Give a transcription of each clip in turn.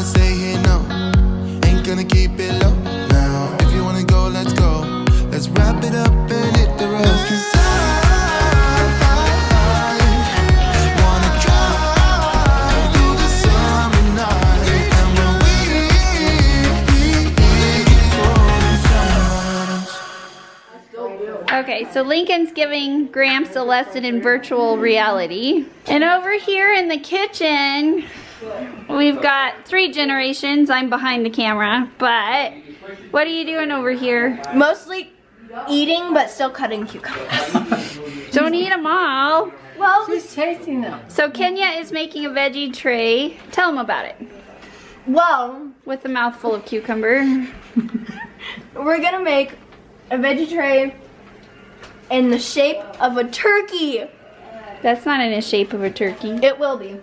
stay here, no. Ain't gonna keep it low. Now, if you wanna go, let's go. Let's wrap it up and hit the road. 'Cause I wanna drive through the summer night. And when we Okay, so Lincoln's giving Gramps a lesson in virtual reality. And over here in the kitchen, we've got 3 generations. I'm behind the camera, but what are you doing over here? Mostly eating, but still cutting cucumbers. Don't eat them all. Well, She's tasting them. So Kenya is making a veggie tray. Tell them about it. well, With a mouthful of cucumber. we're gonna make a veggie tray in the shape of a turkey. That's not in the shape of a turkey. It will be.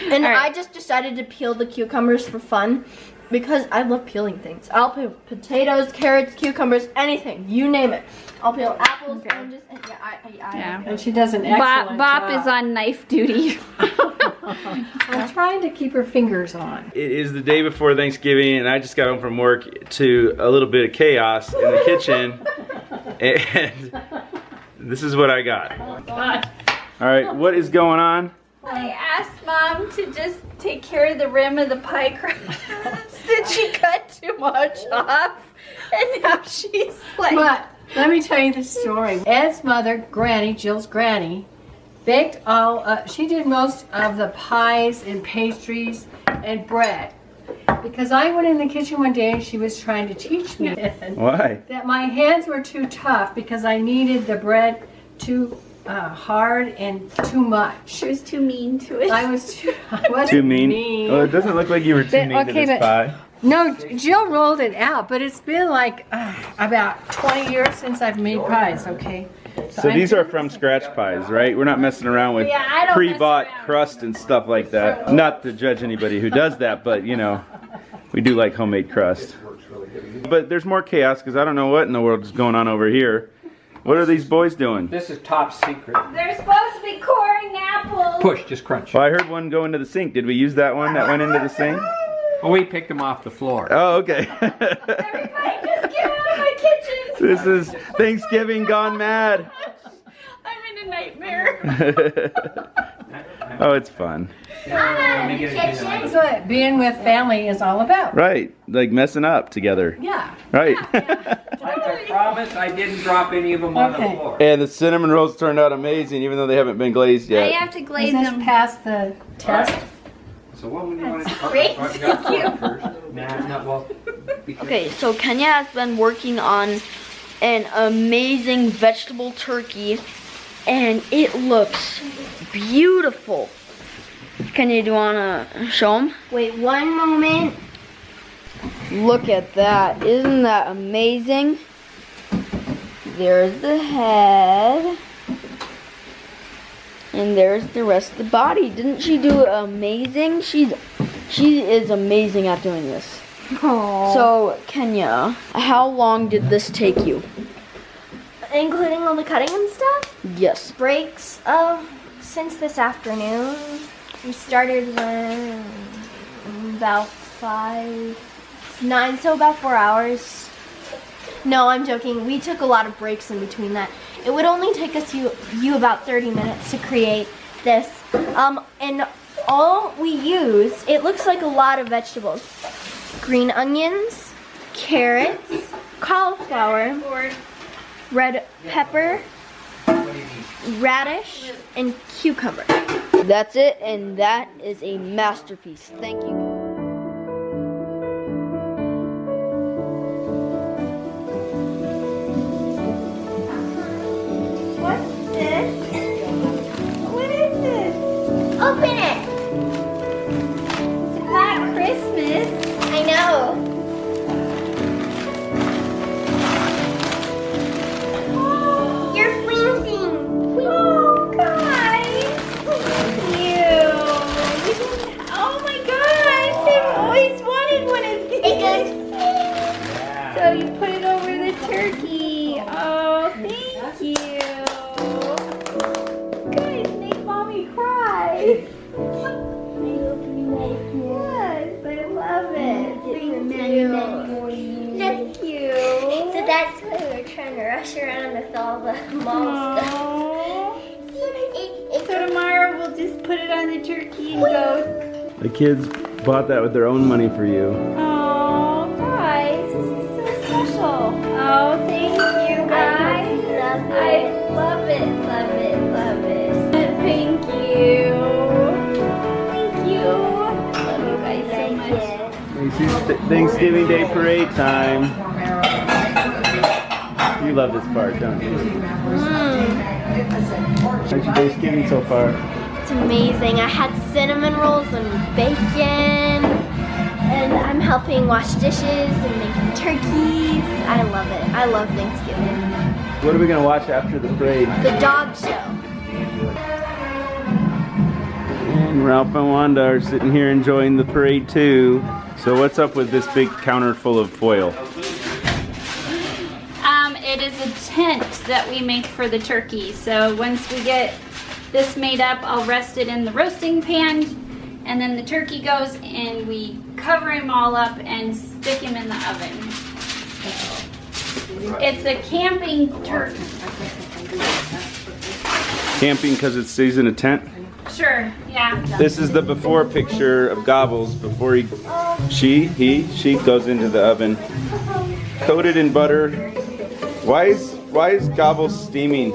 And All right. I just decided to peel the cucumbers for fun because I love peeling things. I'll peel potatoes, carrots, cucumbers, anything. You name it. I'll peel apples, oranges, and Yeah. And she does an excellent Bop job. is on knife duty. I'm trying to keep her fingers on. It is the day before Thanksgiving, and I just got home from work to a little bit of chaos in the kitchen, and this is what I got. All right, what is going on? I asked Mom to just take care of the rim of the pie crust. Did she cut too much off? And now she's like... But let me tell you the story. Ed's mother, Granny, Jill's granny, baked she did most of the pies and pastries and bread. Because I went in the kitchen one day and she was trying to teach me Why? that my hands were too tough because I needed the bread too hard and too much. She was too mean to it. I wasn't Too mean? Well, it doesn't look like you were too But- mean to okay, this but- pie. No, Jill rolled it out, but it's been like about 20 years since I've made pies, okay? So these are from scratch pies, right? We're not messing around with Yeah, I don't pre-bought mess around. crust and stuff like that. Not to judge anybody who does that, but you know, we do like homemade crust. But there's more chaos because I don't know what in the world is going on over here. What are these boys doing? This is top secret. They're supposed to be coring apples. Push, just crunch. Well, I heard one go into the sink. Did we use that one that went into the sink? Oh, we picked them off the floor. Oh, okay. Everybody just get out of my kitchen. This is Thanksgiving gone mad. I'm in a nightmare. Oh, it's fun. That's what being with family is all about. Right, like messing up together. Yeah. Right. I promise I didn't drop any of them on the Okay. floor. And the cinnamon rolls turned out amazing, even though they haven't been glazed I yet. have to Is glaze this them. past the test? So what would you want to great. first? Nah, not well. because- Okay, so Kenya has been working on an amazing vegetable turkey, and it looks beautiful. Kenya, do you want to show them? wait one moment. Look at that. Isn't that amazing? There's the head. And there's the rest of the body. Didn't she do amazing? She is amazing at doing this. Aww. So, Kenya, how long did this take you? Including all the cutting and stuff? Yes. Breaks since this afternoon. We started when about 9, so about 4 hours. No, I'm joking. We took a lot of breaks in between that. It would only take us you about 30 minutes to create this. And all we use, it looks like a lot of vegetables. Green onions, carrots, cauliflower, red pepper, radish, and cucumber. That's it, and that is a masterpiece. Thank you. What's this? What is this? Open it! It's not Christmas. I know. You're fleecing. Oh, guys. Cute. Oh my gosh. I've always wanted one of these. It goes. So you put it over the turkey. Oh, thank you. Guys, make mommy cry. That's cute. So that's why we were trying to rush around with all the mall stuff. So tomorrow we'll just put it on the turkey and go. The kids bought that with their own money for you. Oh, guys, this is so special. Oh, thank you, guys. I love it, love it, love it. Thank you. Thank you. Love you guys so much. Thanksgiving Day parade time. You love this part, don't you? How's your Thanksgiving so far? It's amazing. I had cinnamon rolls and bacon, and I'm helping wash dishes and making turkeys. I love it. I love Thanksgiving. What are we gonna watch after the parade? The dog show. And Ralph and Wanda are sitting here enjoying the parade too. So what's up with this big counter full of foil? It is a tent that we make for the turkey. So once we get this made up, I'll rest it in the roasting pan, and then the turkey goes and we cover him all up and stick him in the oven. So it's a camping turkey. Camping because it stays in a tent? Sure, yeah. This is the before picture of Gobbles before she goes into the oven. Coated in butter. Why is Gobbles steaming?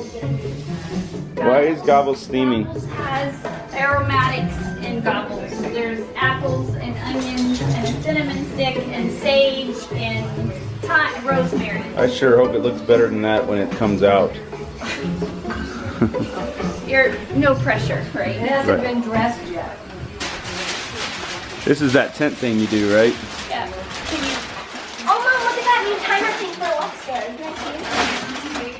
Why is Gobbles steaming? Has aromatics in Gobbles. There's apples and onions and a cinnamon stick and sage and rosemary. I sure hope it looks better than that when it comes out. You're no pressure, right? It hasn't Right. been dressed yet. This is that tent thing you do, right? Yeah. Can you? Oh, Mom, look at that new timer thing for Alexa. Isn't that cute?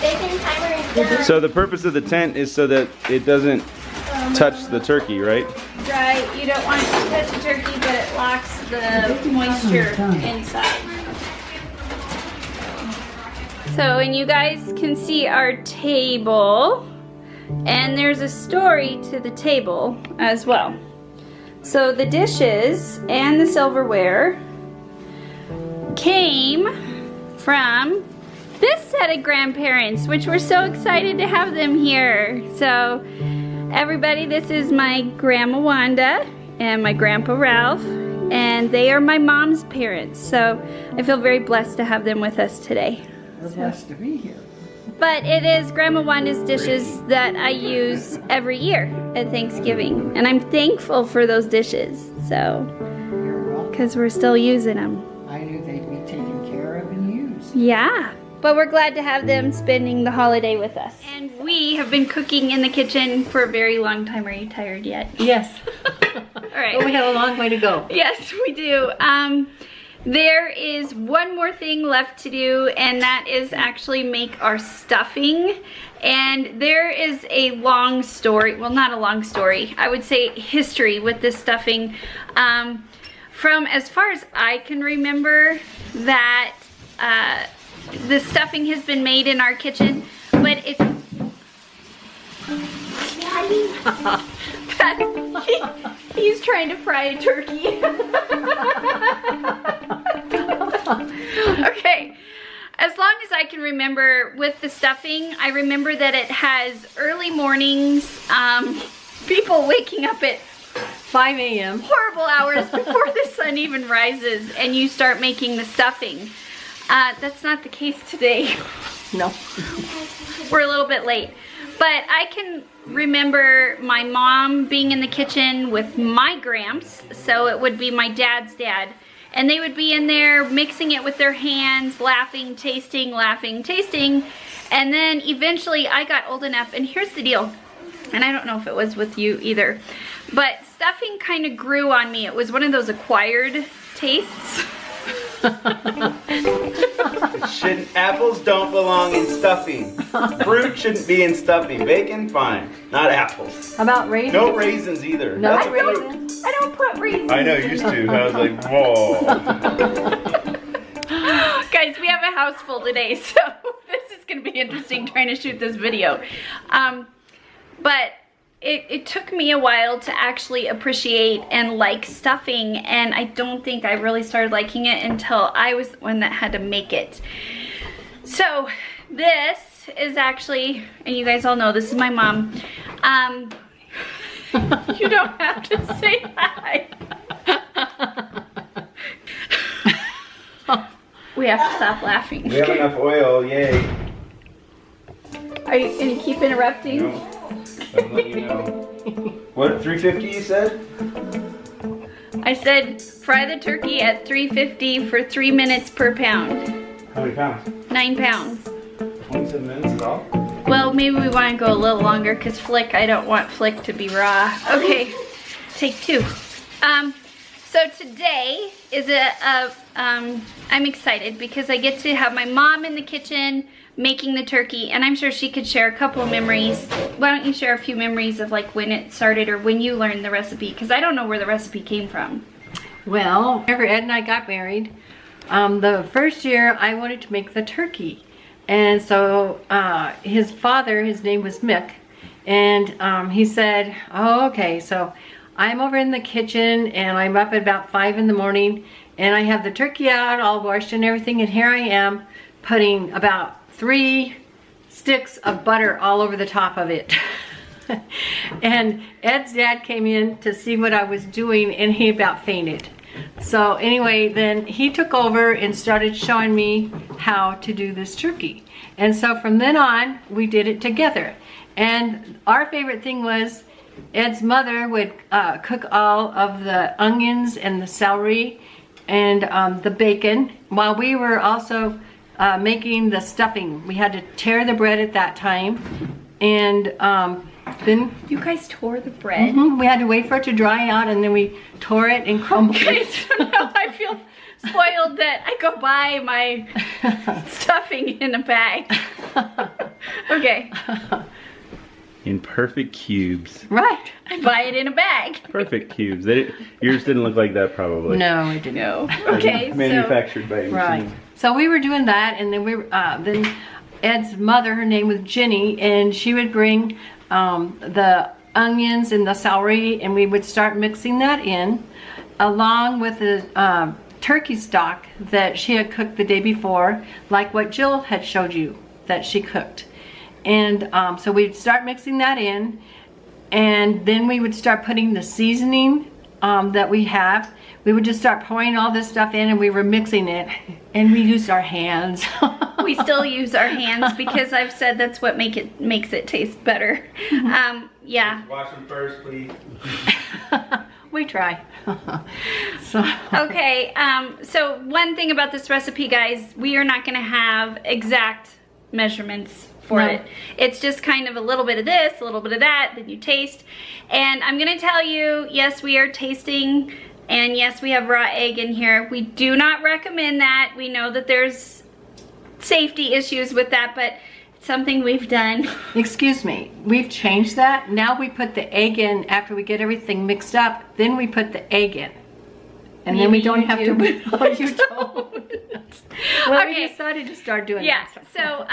Bacon timer is done. So the purpose of the tent is so that it doesn't touch the turkey, right? Right. You don't want it to touch the turkey, but it locks the moisture inside. So, and you guys can see our table, and there's a story to the table as well. So the dishes and the silverware came from this set of grandparents, which we're so excited to have them here. So everybody, this is my Grandma Wanda and my Grandpa Ralph, and they are my mom's parents. So I feel very blessed to have them with us today. We're blessed to be here. But it is Grandma Wanda's dishes that I use every year at Thanksgiving. And I'm thankful for those dishes, so, You're welcome. because we're still using them. I knew they'd be taken care of and used. Yeah, but we're glad to have them spending the holiday with us. And we have been cooking in the kitchen for a very long time. Are you tired yet? Yes. All right. But we have a long way to go. Yes, we do. There is one more thing left to do, and that is actually make our stuffing. And there is a long story, well, not a long story, I would say history with this stuffing. From as far as I can remember, that the stuffing has been made in our kitchen, but it's he's trying to fry a turkey. Okay, as long as I can remember with the stuffing, I remember that it has early mornings, people waking up at 5 a.m. horrible hours before the sun even rises, and you start making the stuffing. That's not the case today. No. We're a little bit late. But I can remember my mom being in the kitchen with my gramps, so it would be my dad's dad. And they would be in there mixing it with their hands, laughing, tasting, and then eventually I got old enough, and here's the deal, and I don't know if it was with you either, but stuffing kind of grew on me. It was one of those acquired tastes. Apples don't belong in stuffing. Fruit shouldn't be in stuffing. Bacon, fine. Not apples. How about raisins? No raisins either. No That's a fruit. raisins? I don't put raisins. I know, used to. I was like, whoa. Guys, we have a house full today, so this is going to be interesting trying to shoot this video. But it took me a while to actually appreciate and like stuffing, and I don't think I really started liking it until I was the one that had to make it. So this is actually, and you guys all know this is my mom. You don't have to say hi. We have to stop laughing. We have enough oil, yay. Are you gonna keep interrupting? No. I'm letting you know. What, 350 you said? I said fry the turkey at 350 for 3 minutes per pound. How many pounds? 9 pounds. 27 minutes is all? Well, maybe we want to go a little longer because I don't want Flick to be raw. Okay, take 2. So today is I'm excited because I get to have my mom in the kitchen making the turkey, and I'm sure she could share a couple of memories. Why don't you share a few memories of like when it started or when you learned the recipe, because I don't know where the recipe came from. Well, whenever Ed and I got married, the first year I wanted to make the turkey. And so his father, his name was Mick, and he said, oh, okay, so I'm over in the kitchen and I'm up at about 5 in the morning and I have the turkey out all washed and everything, and here I am putting about 3 sticks of butter all over the top of it. And Ed's dad came in to see what I was doing and he about fainted. So anyway, then he took over and started showing me how to do this turkey. And so from then on, we did it together. And our favorite thing was Ed's mother would cook all of the onions and the celery and the bacon, while we were also making the stuffing. We had to tear the bread at that time, and then You guys tore the bread? we had to wait for it to dry out, and then we tore it and crumbled Okay, it. so now I feel spoiled that I go buy my stuffing in a bag. Okay, In perfect cubes. Right. I buy it in a bag. Perfect cubes. Yours didn't look like that probably. No, it didn't. No. Okay, so Manufactured by your Right. team. So we were doing that, and then then Ed's mother, her name was Jenny, and she would bring the onions and the celery, and we would start mixing that in, along with the turkey stock that she had cooked the day before, like what Jill had showed you that she cooked. And so we'd start mixing that in, and then we would start putting the seasoning that we have. We would just start pouring all this stuff in, and we were mixing it, and we used our hands. we still use our hands because I've said that's what makes it taste better. Yeah. Wash them first, please. We try. So. Okay, so one thing about this recipe, guys, we are not gonna have exact measurements for No. it. It's just kind of a little bit of this, a little bit of that, then you taste. And I'm gonna tell you, yes, we are tasting, and yes, we have raw egg in here. We do not recommend that. We know that there's safety issues with that, but it's something we've done. Excuse me, we've changed that. Now we put the egg in after we get everything mixed up, then we put the egg in. And then we Maybe don't you have do, to, but oh, you don't. Well, Okay. we decided to start doing Yeah, that. so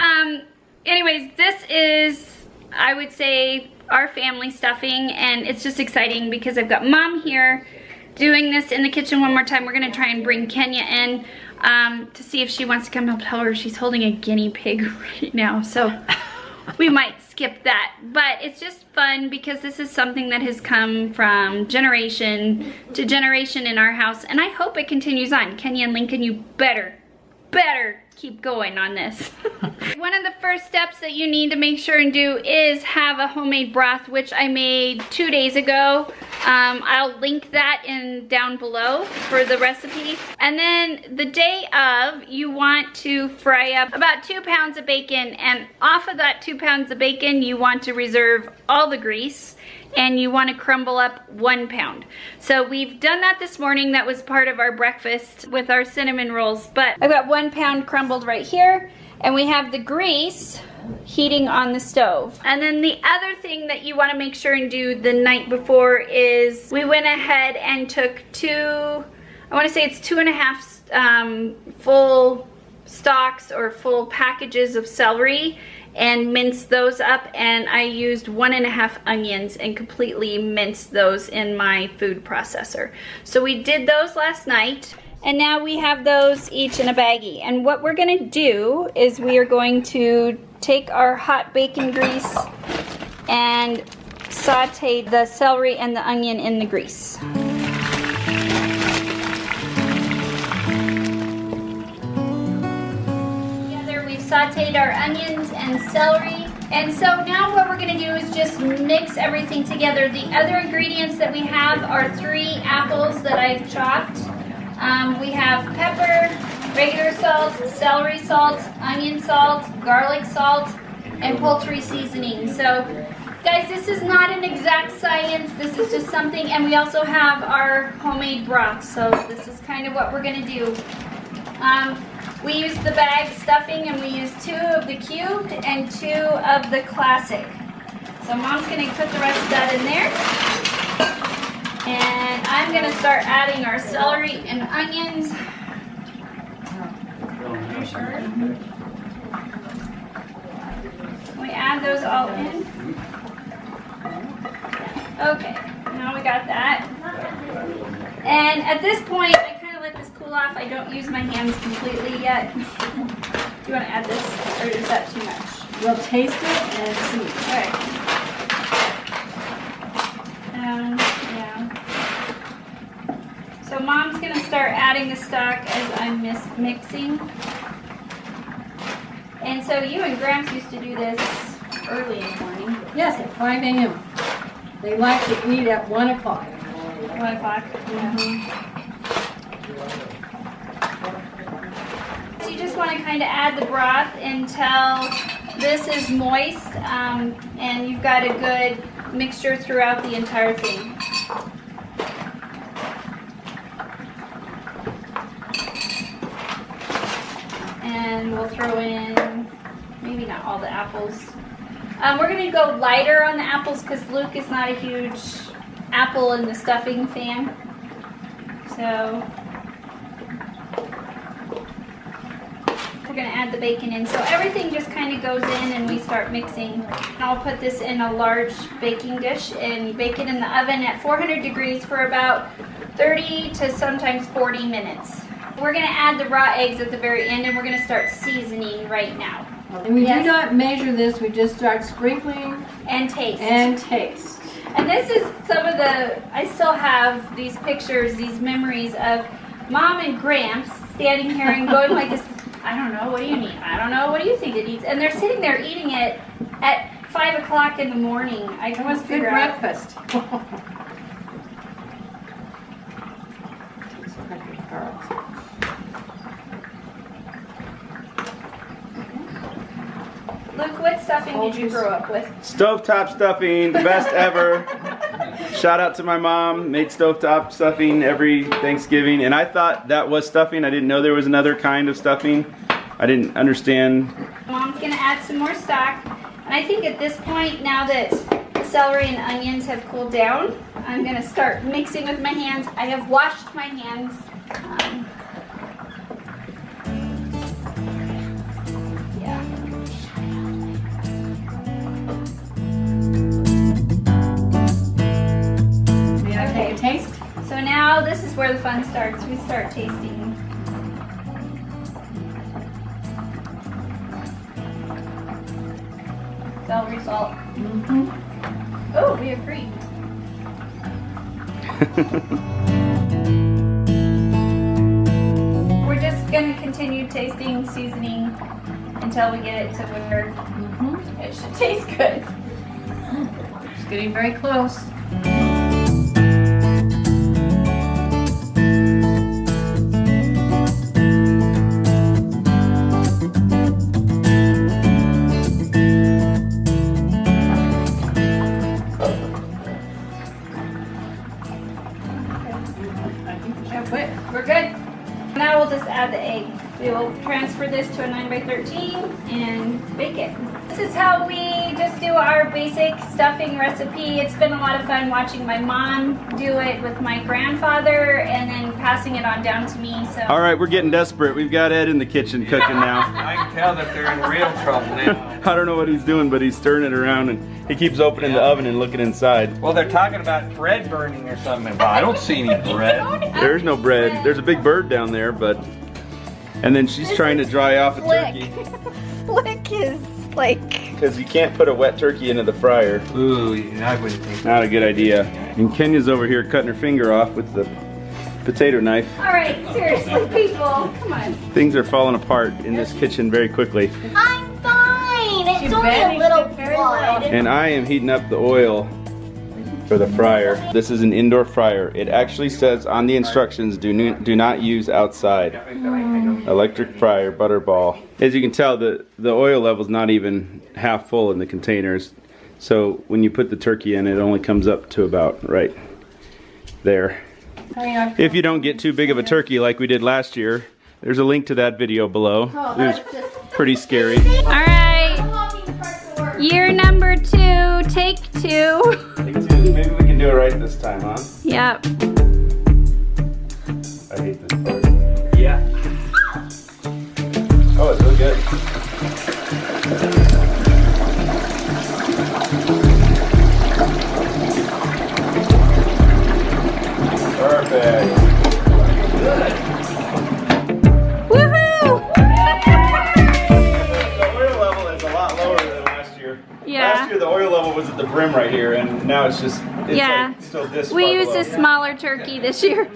anyways, this is, I would say, our family stuffing, and it's just exciting because I've got Mom here doing this in the kitchen one more time. We're gonna try and bring Kenya in to see if she wants to come help. Tell her she's holding a guinea pig right now, so we might skip that. But it's just fun because this is something that has come from generation to generation in our house, and I hope it continues on. Kenya and Lincoln, you better keep going on this. One of the first steps that you need to make sure and do is have a homemade broth, which I made 2 days ago. I'll link that down below for the recipe. And then the day of, you want to fry up about 2 pounds of bacon, and off of that 2 pounds of bacon, you want to reserve all the grease, and you want to crumble up 1 pound. So we've done that this morning. That was part of our breakfast with our cinnamon rolls. But I've got 1 pound crumbled right here, and we have the grease heating on the stove. And then the other thing that you want to make sure and do the night before is we went ahead and took 2.5 full stalks or full packages of celery, and minced those up, and I used 1.5 onions and completely minced those in my food processor. So we did those last night, and now we have those each in a baggie. And what we're gonna do is we are going to take our hot bacon grease and saute the celery and the onion in the grease. Together we've sauteed our onions and celery. And so now what we're gonna do is just mix everything together. The other ingredients that we have are 3 apples that I've chopped. We have pepper, regular salt, celery salt, onion salt, garlic salt, and poultry seasoning. So guys, this is not an exact science. This is just something, and we also have our homemade broth. So this is kind of what we're gonna do. We use the bag stuffing, and we use 2 of the cubed and 2 of the classic. So Mom's gonna put the rest of that in there. And I'm gonna start adding our celery and onions. Are you sure? We add those all in. Okay, now we got that. And at this point, I kind of let this cool off. I don't use my hands completely yet. Do you want to add this, or is that too much? We'll taste it and see. Okay. Yeah. So Mom's gonna start adding the stock as I'm mixing. And so you and Gramps used to do this early in the morning. Yes, at 5 a.m. They like to eat at 1 o'clock. 1 o'clock. So you just want to kind of add the broth until this is moist, and you've got a good mixture throughout the entire thing. And we'll throw in, maybe not all the apples. We're going to go lighter on the apples because Luke is not a huge apple and the stuffing fan. So we're going to add the bacon in. So everything just kind of goes in and we start mixing. I'll put this in a large baking dish and bake it in the oven at 400 degrees for about 30 to sometimes 40 minutes. We're going to add the raw eggs at the very end, and we're going to start seasoning right now. And we do not measure this, we just start sprinkling and taste. and taste. And this is some of the, I still have these pictures, these memories of Mom and Gramps standing here and going like this, I don't know, what do you need? I don't know, what do you think it needs? And they're sitting there eating it at 5 o'clock in the morning. I It was couldn't good figure out. breakfast. Luke, what stuffing did you grow up with? Stovetop stuffing, the best ever. Shout out to my mom, made stovetop stuffing every Thanksgiving, and I thought that was stuffing. I didn't know there was another kind of stuffing. I didn't understand. Mom's gonna add some more stock, and I think at this point, now that the celery and onions have cooled down, I'm gonna start mixing with my hands. I have washed my hands. Yeah. May I take a taste? So now this is where the fun starts. We start tasting. Celery salt. Oh, we agree. We're just going to continue tasting, seasoning until we get it to where it should taste good. It's getting very close. We're good. Now we'll just add the egg. We will transfer this to a 9x13 and bake it. This is how we just do our basic stuffing recipe. It's been a lot of fun watching my mom do it with my grandfather and then passing it on down to me. So. All right, we're getting desperate. We've got Ed in the kitchen cooking now. I can tell that they're in real trouble now. I don't know what he's doing, but he's stirring it around and he keeps opening the oven and looking inside. Well, they're talking about bread burning or something. But I don't see any bread. There's no bread. There's a big bird down there, but... And then she's trying to dry off a turkey. Flick is like... Because you can't put a wet turkey into the fryer. Ooh, I wouldn't think. Not a good idea. And Kenya's over here cutting her finger off with the potato knife. All right, seriously, people, come on. Things are falling apart in this kitchen very quickly. I'm fine. It's only a little blood. And I am heating up the oil for the fryer. This is an indoor fryer. It actually says on the instructions, do not use outside. Electric fryer, butterball. As you can tell, the oil level's not even half full in the containers. So when you put the turkey in, it only comes up to about right there. If you don't get too big of a turkey like we did last year, there's a link to that video below. It was pretty scary. All right, year number 2, take 2. Maybe we can do it right this time, huh? Yep. I hate this part. Yeah. Oh, it's really good. Perfect. Woohoo! The oil level is a lot lower than last year. Yeah. Last year the oil level was at the brim right here, and now it's just Yeah. like still this We far used below. a smaller turkey this year.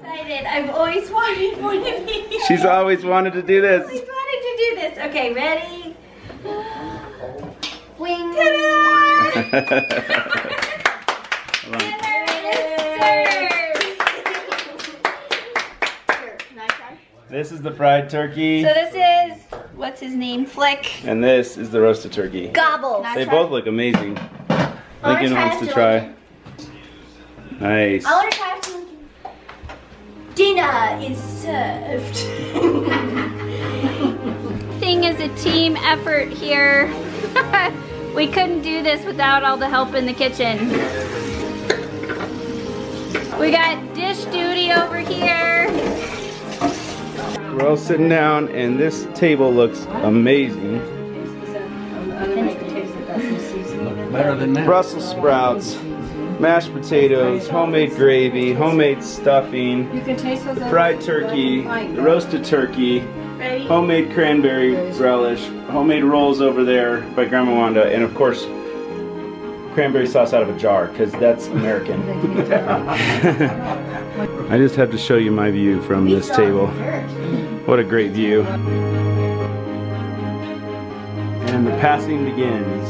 I've always wanted one of these. She's always wanted to do this. Always wanted to do this. Okay, ready? Wing. This is the fried turkey, So this is, what's his name? Flick. and this is the roasted turkey. Gobble. They both look amazing. wanna Lincoln try wants to after try. Lincoln. Nice. I want to try something. Dinner is served. Thing is a team effort here. We couldn't do this without all the help in the kitchen. We got dish duty over here. We're all sitting down, and this table looks amazing. Better than that. Brussels sprouts, mashed potatoes, homemade gravy, homemade stuffing, You can taste those. fried turkey, the roasted turkey, Ready? homemade cranberry relish, homemade rolls over there by Grandma Wanda, and of course, cranberry sauce out of a jar, because that's American. I just have to show you my view from this table. What a great view. And the passing begins.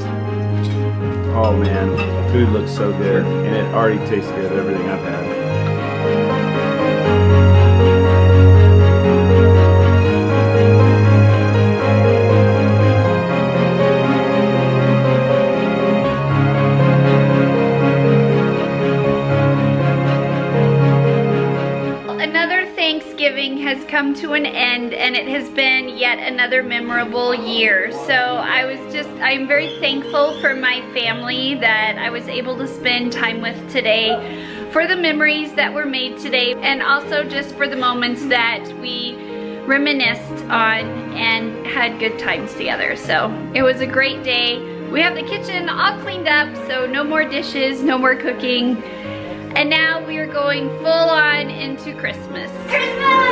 Oh man, food looks so good, and it already tastes good, everything I've had. Another Thanksgiving has come to an end, and it has been yet another memorable year. So I'm very thankful for my family that I was able to spend time with today, for the memories that were made today, and also just for the moments that we reminisced on and had good times together. So it was a great day. We have the kitchen all cleaned up, so no more dishes, no more cooking. And now we are going full on into Christmas. Christmas!